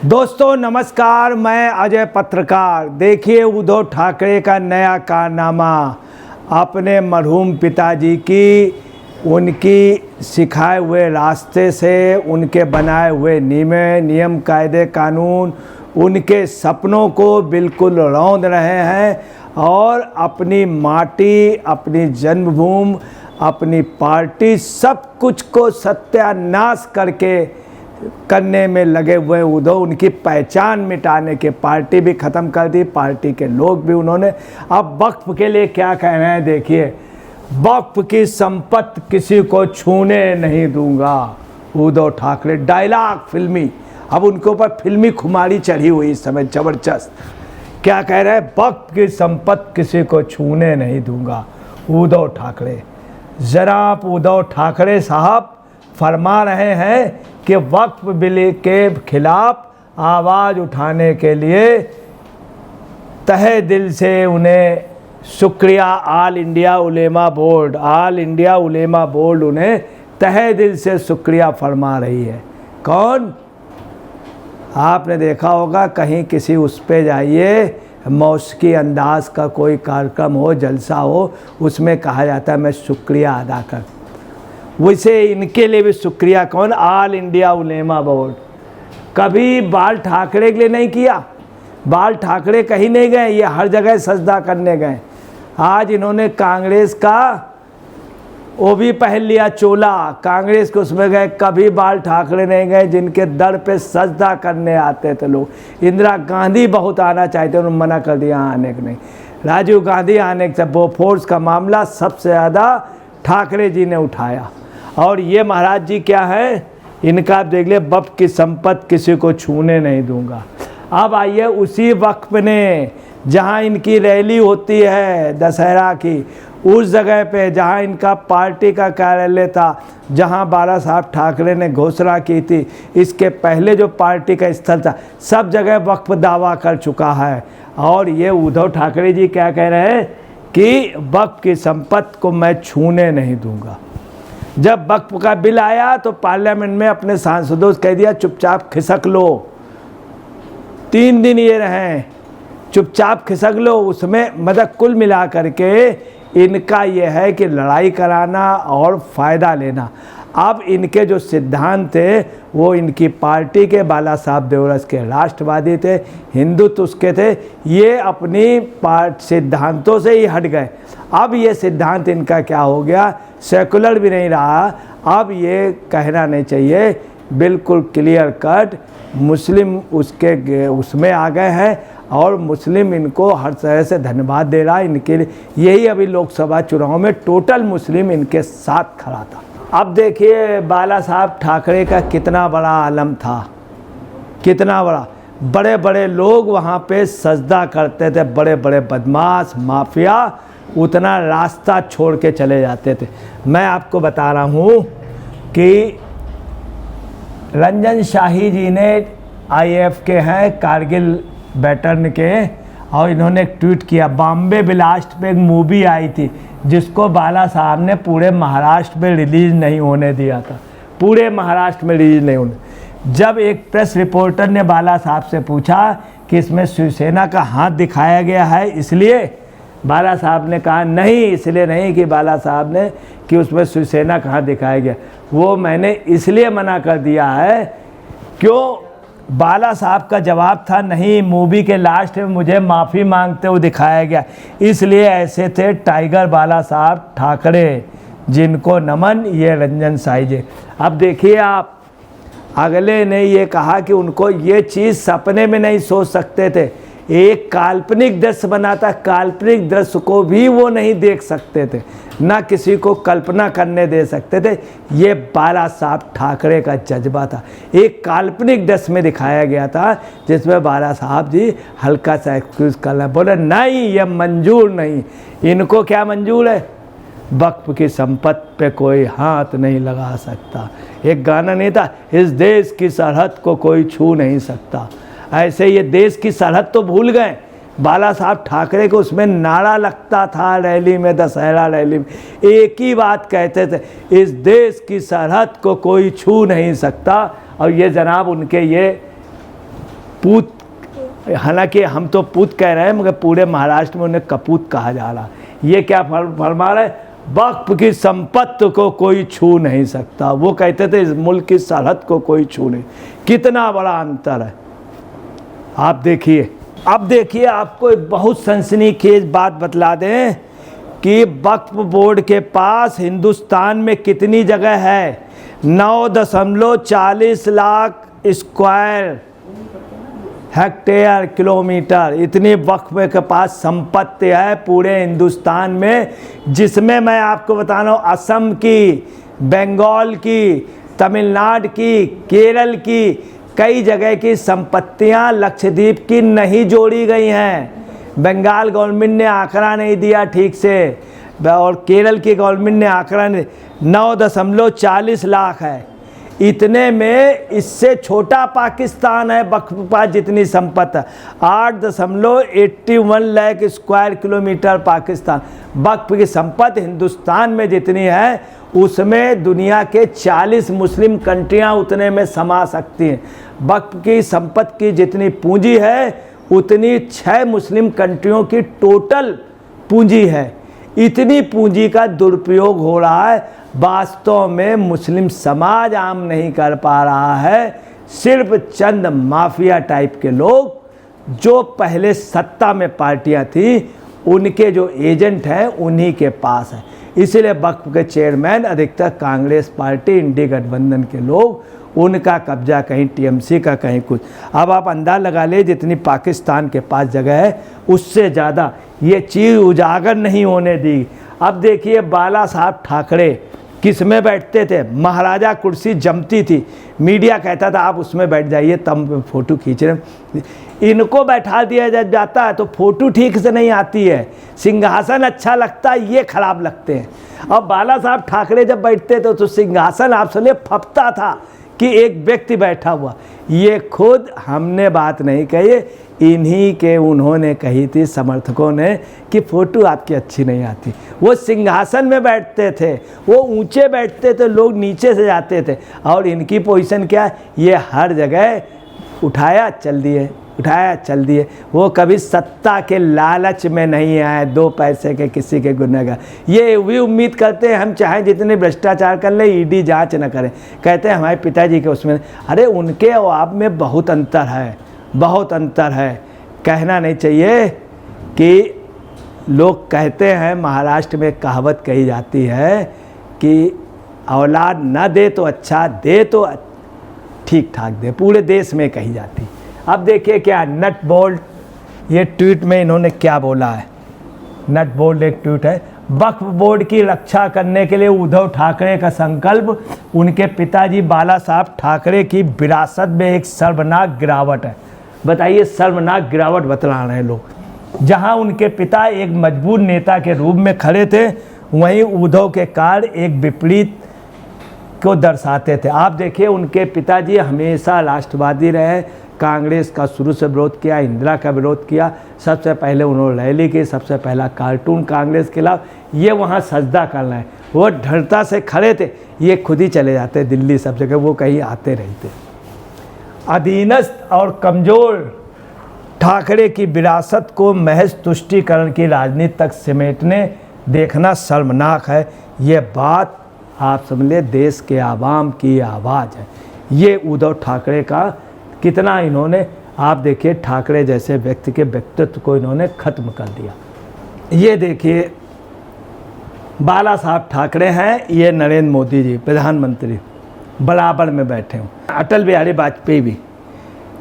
दोस्तों नमस्कार, मैं अजय पत्रकार। देखिए उद्धव ठाकरे का नया कारनामा। अपने मरहूम पिताजी की उनकी सिखाए हुए रास्ते से, उनके बनाए हुए नियम कायदे कानून, उनके सपनों को बिल्कुल रौंद रहे हैं और अपनी माटी, अपनी जन्मभूमि, अपनी पार्टी, सब कुछ को सत्यानाश करने में लगे हुए उद्धव। उनकी पहचान मिटाने के, पार्टी भी ख़त्म कर दी, पार्टी के लोग भी उन्होंने। अब वक्फ के लिए क्या कह रहे हैं देखिए, वक्फ की संपत्ति किसी को छूने नहीं दूंगा। उद्धव ठाकरे डायलॉग फिल्मी, अब उनके ऊपर फिल्मी खुमारी चढ़ी हुई इस समय ज़बरदस्त। क्या कह रहे हैं, वक्फ की संपत्ति किसी को छूने नहीं दूंगा। उद्धव ठाकरे, जनाब उद्धव ठाकरे साहब फरमा रहे हैं कि वक्फ बिल के खिलाफ आवाज़ उठाने के लिए तहे दिल से उन्हें शुक्रिया। ऑल इंडिया उलेमा बोर्ड उन्हें तहे दिल से शुक्रिया फरमा रही है। कौन? आपने देखा होगा कहीं किसी उस पे जाइए, मौसीकी अंदाज का कोई कार्यक्रम हो, जलसा हो, उसमें कहा जाता है मैं शुक्रिया अदा करता। वैसे इनके लिए भी शुक्रिया। कौन? ऑल इंडिया उलेमा बोर्ड। कभी बाल ठाकरे के लिए नहीं किया। बाल ठाकरे कहीं नहीं गए, ये हर जगह सजदा करने गए। आज इन्होंने कांग्रेस का वो भी पहन लिया चोला, कांग्रेस के उसमें गए। कभी बाल ठाकरे नहीं गए जिनके दर पे सजदा करने आते थे लोग। इंदिरा गांधी बहुत आना चाहते, उन्होंने मना कर दिया आने के नहीं। राजीव गांधी आने के, बोफोर्स का मामला सबसे ज़्यादा ठाकरे जी ने उठाया। और ये महाराज जी क्या है, इनका आप देख ले, वक्फ की संपत्ति किसी को छूने नहीं दूंगा। अब आइए उसी वक्फ ने, जहाँ इनकी रैली होती है दशहरा की, उस जगह पे जहाँ इनका पार्टी का कार्यालय था, जहाँ बाला साहब ठाकरे ने घोषणा की थी, इसके पहले जो पार्टी का स्थल था, सब जगह वक्फ दावा कर चुका है। और ये उद्धव ठाकरे जी क्या कह रहे हैं कि वक्फ की संपत्ति को मैं छूने नहीं दूंगा। जब वक्फ का बिल आया तो पार्लियामेंट में अपने सांसदों से कह दिया चुपचाप खिसक लो। 3 दिन ये रहे, चुपचाप खिसक लो। उसमें मतलब कुल मिला करके इनका ये है कि लड़ाई कराना और फ़ायदा लेना। अब इनके जो सिद्धांत थे वो इनकी पार्टी के, बाला साहब देवरस के राष्ट्रवादी थे, हिंदुत्व उसके थे, ये अपनी सिद्धांतों से ही हट गए। अब ये सिद्धांत इनका क्या हो गया, सेकुलर भी नहीं रहा। अब ये कहना नहीं चाहिए, बिल्कुल क्लियर कट मुस्लिम उसमें आ गए हैं और मुस्लिम इनको हर तरह से धन्यवाद दे रहा है। इनके लिए यही अभी लोकसभा चुनाव में टोटल मुस्लिम इनके साथ खड़ा था। अब देखिए बाला साहब ठाकरे का कितना बड़ा आलम था, कितना बड़ा। बड़े बड़े लोग वहाँ पे सजदा करते थे, बड़े बड़े बदमाश माफिया उतना रास्ता छोड़ के चले जाते थे। मैं आपको बता रहा हूँ कि रंजन शाही जी ने IAF के हैं, कारगिल वेटरन के, और इन्होंने एक ट्वीट किया। बॉम्बे ब्लास्ट पे एक मूवी आई थी जिसको बाला साहब ने पूरे महाराष्ट्र में रिलीज़ नहीं होने दिया था, पूरे महाराष्ट्र में रिलीज़ नहीं होने। जब एक प्रेस रिपोर्टर ने बाला साहब से पूछा कि इसमें शिवसेना का हाथ दिखाया गया है, इसलिए बाला साहब ने कहा नहीं, इसलिए नहीं कि बाला साहब ने कि उसमें शिवसेना का हाथ दिखाया गया, वो मैंने इसलिए मना कर दिया है। क्यों? बाला साहब का जवाब था नहीं, मूवी के लास्ट में मुझे माफ़ी मांगते हुए दिखाया गया, इसलिए ऐसे थे टाइगर बाला साहब ठाकरे, जिनको नमन, ये रंजन शाही जी। अब देखिए आप, अगले ने ये कहा कि उनको ये चीज़ सपने में नहीं सोच सकते थे। एक काल्पनिक दृश्य बनाता, काल्पनिक दृश्य को भी वो नहीं देख सकते थे, ना किसी को कल्पना करने दे सकते थे। ये बाला साहब ठाकरे का जज्बा था। एक काल्पनिक दृश्य में दिखाया गया था जिसमें बाला साहब जी हल्का सा एक्सक्यूज़ कर रहे, बोले नहीं ये मंजूर नहीं। इनको क्या मंजूर है? वक्फ की संपत्ति पे कोई हाथ नहीं लगा सकता। एक गाना नहीं था, इस देश की सरहद को कोई छू नहीं सकता। ऐसे ये देश की सरहद तो भूल गए। बाला साहब ठाकरे को उसमें नारा लगता था रैली में, दशहरा रैली में, एक ही बात कहते थे, इस देश की सरहद को कोई छू नहीं सकता। और ये जनाब उनके ये पूत, हालांकि हम तो पूत कह रहे हैं मगर पूरे महाराष्ट्र में उन्हें कपूत कहा जा रहा। ये क्या फरमा रहा है, वक्फ की संपत्ति को कोई छू नहीं सकता। वो कहते थे इस मुल्क की सरहद को कोई छू नहीं। कितना बड़ा अंतर है आप देखिए। अब देखिए आपको एक बहुत सनसनीखेज बात बतला दें कि वक्फ बोर्ड के पास हिंदुस्तान में कितनी जगह है, 9.40 लाख स्क्वायर हेक्टेयर किलोमीटर इतनी वक्फ के पास संपत्ति है पूरे हिंदुस्तान में, जिसमें मैं आपको बता रहा हूँ असम की, बंगाल की, तमिलनाडु की, केरल की, कई जगह की संपत्तियां लक्षद्वीप की नहीं जोड़ी गई हैं। बंगाल गवर्नमेंट ने आंकड़ा नहीं दिया ठीक से और केरल की गवर्नमेंट ने आंकड़ा नहीं, 9.40 लाख है। इतने में इससे छोटा पाकिस्तान है वक्फ के पास जितनी संपत्ति, 8.81 लाख स्क्वायर किलोमीटर पाकिस्तान। वक्फ की संपत्ति हिंदुस्तान में जितनी है उसमें दुनिया के 40 मुस्लिम कंट्रियां उतने में समा सकती हैं। वक्फ की संपत्ति की जितनी पूंजी है उतनी 6 मुस्लिम कंट्रियों की टोटल पूंजी है। इतनी पूंजी का दुरुपयोग हो रहा है, वास्तव में मुस्लिम समाज आम नहीं कर पा रहा है। सिर्फ चंद माफिया टाइप के लोग जो पहले सत्ता में पार्टियां थी उनके जो एजेंट हैं उन्हीं के पास है। इसलिए वक्फ के चेयरमैन अधिकतर कांग्रेस पार्टी, इंडी गठबंधन के लोग, उनका कब्जा कहीं टीएमसी का कहीं कुछ। अब आप अंदाज लगा ले जितनी पाकिस्तान के पास जगह है उससे ज़्यादा ये चीज़ उजागर नहीं होने दी। अब देखिए बाला साहब ठाकरे किस में बैठते थे, महाराजा कुर्सी जमती थी, मीडिया कहता था आप उसमें बैठ जाइए तब फ़ोटो खींच रहे। इनको बैठा दिया जाता है तो फ़ोटो ठीक से नहीं आती है, सिंहासन अच्छा लगता है, ये खराब लगते हैं। अब बाला साहब ठाकरे जब बैठते थे तो सिंहासन आपसे फपता था कि एक व्यक्ति बैठा हुआ। ये खुद हमने बात नहीं कही, इन्हीं के उन्होंने कही थी समर्थकों ने कि फ़ोटो आपकी अच्छी नहीं आती। वो सिंहासन में बैठते थे, वो ऊंचे बैठते थे, लोग नीचे से जाते थे। और इनकी पोजीशन क्या, ये हर जगह उठाया चल दिए, उठाया चल दिए। वो कभी सत्ता के लालच में नहीं आए, 2 पैसे के किसी के गुनहगार। ये भी उम्मीद करते हैं हम चाहे जितने भ्रष्टाचार कर ले ईडी जांच न करें, कहते हैं हमारे पिताजी के उसमें। अरे उनके और आप में बहुत अंतर है, बहुत अंतर है। कहना नहीं चाहिए कि लोग कहते हैं, महाराष्ट्र में कहावत कही जाती है कि औलाद न दे तो अच्छा, दे तो ठीक ठाक दे, पूरे देश में कही जाती। अब देखिए क्या नट बोल्ट, ये ट्वीट में इन्होंने क्या बोला है। नट बोल्ट एक ट्वीट है, वक्फ बोर्ड की रक्षा करने के लिए उद्धव ठाकरे का संकल्प, उनके पिताजी बाला साहब ठाकरे की विरासत में एक सर्वनाक गिरावट है। बताइए सर्वनाक गिरावट बतला रहे हैं लोग। जहां उनके पिता एक मजबूर नेता के रूप में खड़े थे, वहीं उद्धव के कार्य एक विपरीत को दर्शाते थे। आप देखिए उनके पिताजी हमेशा राष्ट्रवादी रहे, कांग्रेस का शुरू से विरोध किया, इंदिरा का विरोध किया। सबसे पहले उन्होंने रैली की, सबसे पहला कार्टून कांग्रेस के खिलाफ, ये वहाँ सजदा करना है। वो दृढ़ता से खड़े थे, ये खुद ही चले जाते दिल्ली सब जगह, वो कहीं आते रहते। अधीनस्थ और कमज़ोर ठाकरे की विरासत को महज तुष्टीकरण की राजनीति तक समेटने देखना शर्मनाक है। ये बात आप समझ ले देश के आवाम की आवाज़ है। ये उद्धव ठाकरे का कितना इन्होंने, आप देखिए ठाकरे जैसे व्यक्ति के व्यक्तित्व को इन्होंने ख़त्म कर दिया। ये देखिए बाला साहब ठाकरे हैं, ये नरेंद्र मोदी जी प्रधानमंत्री बराबर में बैठे हों, अटल बिहारी वाजपेयी भी,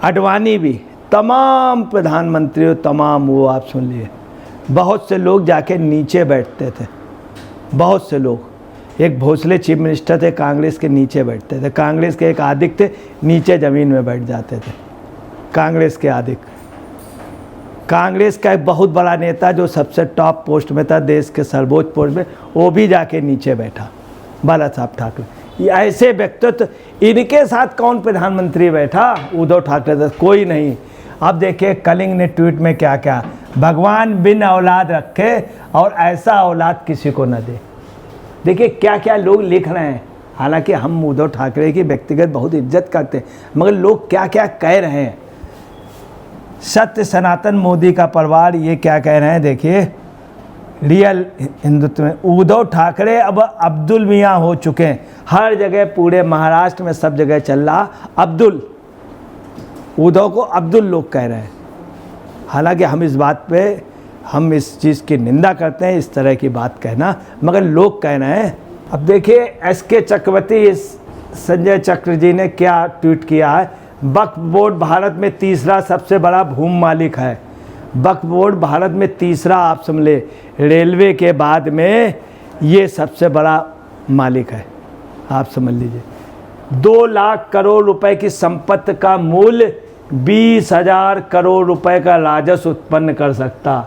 आडवाणी भी, तमाम प्रधानमंत्री, तमाम वो आप सुन लिए। बहुत से लोग जाके नीचे बैठते थे, बहुत से लोग। एक भोसले चीफ मिनिस्टर थे कांग्रेस के, नीचे बैठते थे। कांग्रेस के एक आदिक थे, नीचे ज़मीन में बैठ जाते थे। कांग्रेस के आदिक, कांग्रेस का एक बहुत बड़ा नेता जो सबसे टॉप पोस्ट में था, देश के सर्वोच्च पोस्ट में, वो भी जाके नीचे बैठा, बाला साहब ठाकरे। ये ऐसे व्यक्तित्व, इनके साथ कौन प्रधानमंत्री बैठा? उद्धव ठाकरे साथ कोई नहीं। अब देखिए कलिंग ने ट्वीट में क्या क्या, भगवान बिन औलाद रखे और ऐसा औलाद किसी को न दे। देखिए क्या क्या लोग लिख रहे हैं। हालांकि हम उद्धव ठाकरे की व्यक्तिगत बहुत इज्जत करते हैं, मगर लोग क्या क्या कह रहे हैं। सत्य सनातन मोदी का परिवार ये क्या कह रहे हैं, देखिए रियल हिंदुत्व में उद्धव ठाकरे अब अब्दुल मियाँ हो चुके हैं। हर जगह पूरे महाराष्ट्र में सब जगह चल रहा अब्दुल, उद्धव को अब्दुल लोग कह रहे हैं। हालांकि हम इस बात पे हम इस चीज़ की निंदा करते हैं, इस तरह की बात कहना, मगर लोग कह रहे हैं। अब देखिए एसके चक्रवर्ती, संजय चक्र जी ने क्या ट्वीट किया है। वक्फ बोर्ड भारत में तीसरा सबसे बड़ा भूमि मालिक है। वक्फ बोर्ड भारत में तीसरा, आप समझ ले, रेलवे के बाद में ये सबसे बड़ा मालिक है, आप समझ लीजिए। 2 लाख करोड़ रुपए की संपत्ति का मूल्य 20,000 करोड़ रुपए का राजस्व उत्पन्न कर सकता।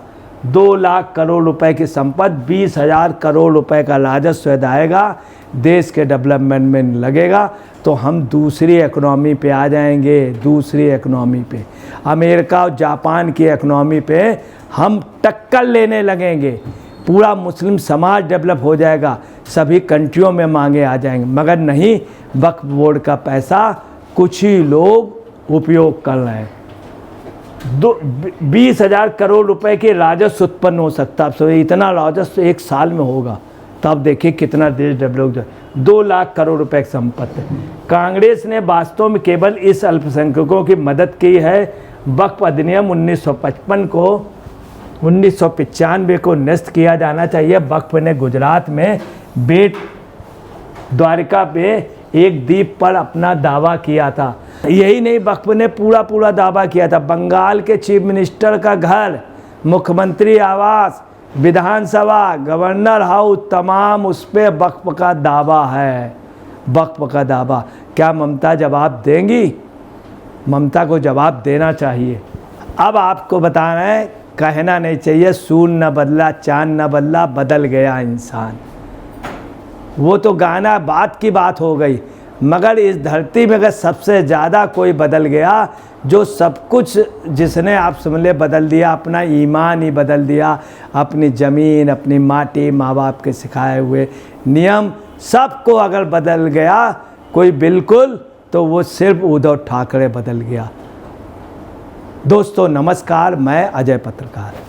2 लाख करोड़ रुपए की संपत्ति 20,000 करोड़ रुपए का राजस्व आएगा, देश के डेवलपमेंट में लगेगा, तो हम दूसरी इकोनॉमी पे आ जाएंगे। दूसरी इकोनॉमी पे, अमेरिका और जापान की इकोनॉमी पे हम टक्कर लेने लगेंगे। पूरा मुस्लिम समाज डेवलप हो जाएगा, सभी कंट्रियों में मांगे आ जाएंगे। मगर नहीं, वक्फ बोर्ड का पैसा कुछ ही लोग उपयोग कर रहे हैं। 20,000 करोड़ रुपए के राजस्व उत्पन्न हो सकता है। इतना राजस्व एक साल में होगा, तब देखिए कितना देश डेवलप हो जाए। 2 लाख करोड़ रुपए की संपत्ति। कांग्रेस ने वास्तव में केवल इस अल्पसंख्यकों की मदद की है। वक्फ अधिनियम 1955 को 1995 को निरस्त किया जाना चाहिए। वक्फ ने गुजरात में बेट द्वारिका पे एक द्वीप पर अपना दावा किया था। यही नहीं, वक्फ ने पूरा दावा किया था। बंगाल के चीफ मिनिस्टर का घर, मुख्यमंत्री आवास, विधानसभा, गवर्नर हाउस, तमाम उस पर वक्फ का दावा है। वक्फ का दावा। क्या ममता जवाब देंगी? ममता को जवाब देना चाहिए। अब आपको बताना है, कहना नहीं चाहिए सूरज न बदला चांद न बदला, बदल गया इंसान। वो तो गाना बात की बात हो गई, मगर इस धरती में अगर सबसे ज़्यादा कोई बदल गया, जो सब कुछ जिसने आप समझ ले बदल दिया, अपना ईमान ही बदल दिया, अपनी ज़मीन, अपनी माटी, माँ बाप के सिखाए हुए नियम, सबको अगर बदल गया कोई बिल्कुल, तो वो सिर्फ उद्धव ठाकरे बदल गया। दोस्तों नमस्कार, मैं अजय पत्रकार।